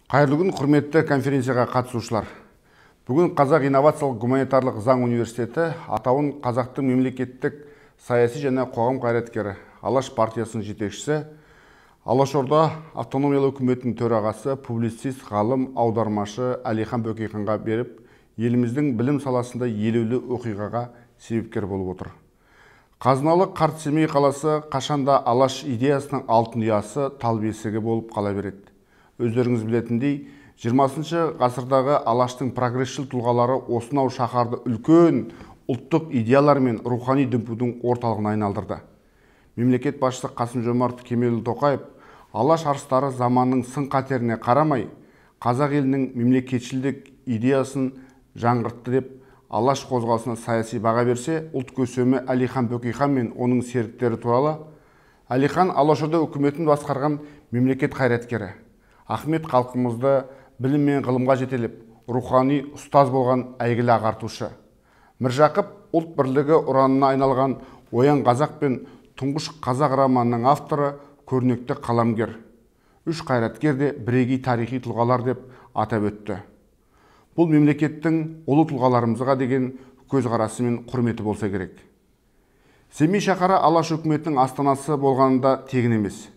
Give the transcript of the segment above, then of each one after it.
Қайырлы күн, құрметті конференцияға қатысушылар. Бүгін Қазақ инновациялық гуманитарлық заң университеті атауын Қазақтың мемлекеттік саяси және қоғам қайраткері, Алаш партиясының жетекшісі, Алашорда автономиялы үкіметінің төрағасы, публицист, ғалым, аудармашы Әлихан Бөкейханға беріп, еліміздің білім саласында елеулі оқиғаға себепкер болып отыр. Қазыналы қарт Семей қаласы қашанда Алаш идеясының алтын ұясы, тал бесігі болып қала береді. Өздеріңіз білетіндей, 20 ғасырдағы Алаштың прогресшіл тұлғалары осынау шаһарды үлкен ұлттық идеялар мен рухани дүмпудің орталығына айналдырды. Мемлекет басшысы Қасым-Жомарт Кемелұлы Тоқаев Алаш арыстары заманның сын қатеріне қарамай, қазақ елінің мемлекетшілдік идеясын жаңғыртты деп Алаш қозғалысына саяси баға берсе, ұлт көсемі Әлихан Бөкейхан мен оның серіктері туралы. Әлихан Алашорда үкіметін басқарған мемлекет қайраткері. Ахмет халқымызды білім мен ғылымға жетелеп, рухани ұстаз болған әйгілі ағартушы. Міржақып ұлт бірлігі ұранына айналған Оян қазақ пен Тұңғыш қазақ романының авторы, көрнекті қаламгер. Үш қайраткер де бірегей тарихи тұлғалар деп атап өтті. Бұл мемлекеттің ұлы тұлғаларымызға деген көзқарасы мен құрметі болса керек. Семей шаһары Алаш үкіметінің астанасы болғанында тегін емес.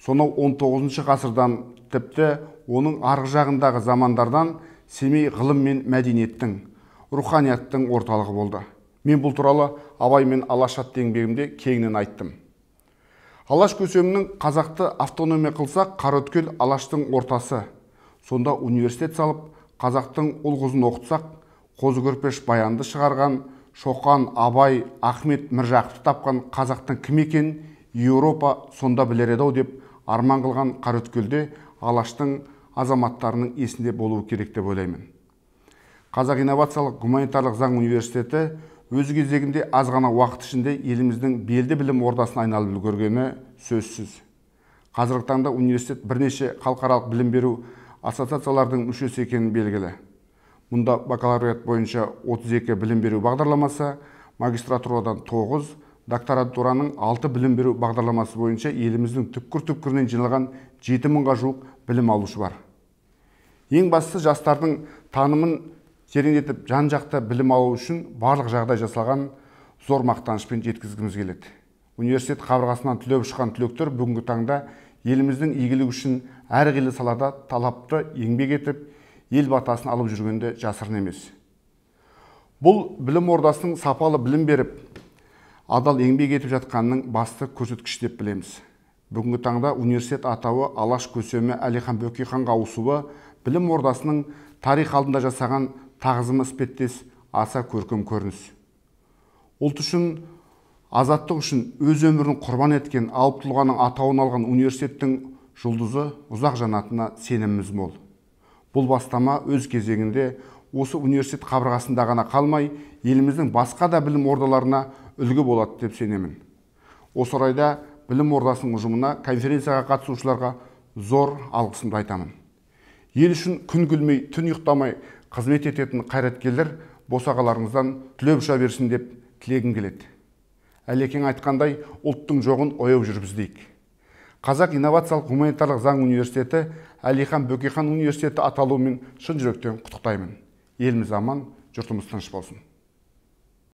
Сонау 19 ғасырдан, тіпті оның арғы жағындағы замандардан Семей ғылым мен мәдениеттің, руханияттың орталығы болды. Мен бұл туралы Абай мен Алаш атты еңбегімде кеңінен айттым. Алаш көсемінің қазақты автономия қылсақ, Қараөткел Алаштың ортасы. Сонда университет салып, қазақтың ұл-қызын оқытсақ, Қозы Көрпеш Баянды шығарған, Шоқан, Абай, Ахмет, Міржақыпты тапқан қазақтың кім екенін Еуропа сонда білер еді-ау деп арман қылған Қараөткелде Алаштың азаматтарының есінде болуы керек деп ойлаймын. Қазақ инновациялық гуманитарлық заң университеті өз кезегінде аз ғана уақыт ішінде еліміздің белді білім ордасына айналып үлгергені сөзсіз. Қазіргі таңда университет бірнеше халықаралық білім беру ассоциациялардың мүшесі екені белгілі. Мұнда бакалавриат бойынша 32 білім беру бағдарламасы, магистратурадан 9, докторантураның 6 білім беру бағдарламасы бойынша еліміздің түкпір-түкпірінен жиналған 7000-ға жуық білім алушы бар. Ең бастысы жастардың танымын тереңдетіп жан-жақты білім алу үшін барлық жағдай жасалған зор мақтанышпен жеткізгіміз келеді. Университет қабырғасынан түлеп ұшқан түлектер бүгінгі таңда еліміздің игілігі үшін әрқилы салада талапты еңбек етіп, ел батасын алып жүргенде жасырын емес. Бұл білім ордасының сапалы білім беріп, адал еңбек етіп жатқанның басты көрсеткіші деп білеміз. Бүгінгі таңда университет атауы Алаш көсемі Әлихан Бөкейханға ауысуы білім ордасының тарих алдында жасаған тағзымы іспеттес аса көркем көрініс. Ұлт үшін, азаттық үшін өз өмірін құрбан еткен алып тұлғаның атауын алған университеттің жұлдызы ұзақ жанатына сеніміміз мол. Бұл бастама өз кезегінде осы университет қабырғасында ғана қалмай, еліміздің басқа да білім ордаларына үлгі болады деп сенемін. Осы орайда білім ордасының ұжымына, конференцияға қатысушыларға зор алғысымды айтамын. Ел үшін күн күлмей, түн ұйықтамай қызмет ететін қайраткерлер босағаларыңыздан түлеп ұша берсін деп тілегім келеді. Әлекең айтқандай, ұлттың жоғын ояу жүргіздейік. Қазақ инновациялық гуманитарлық заң университеті Әлихан Бөкейхан университеті аталуымен шын жүректен құттықтаймын. Еліміз аман, жұртымыз тыныш болсын.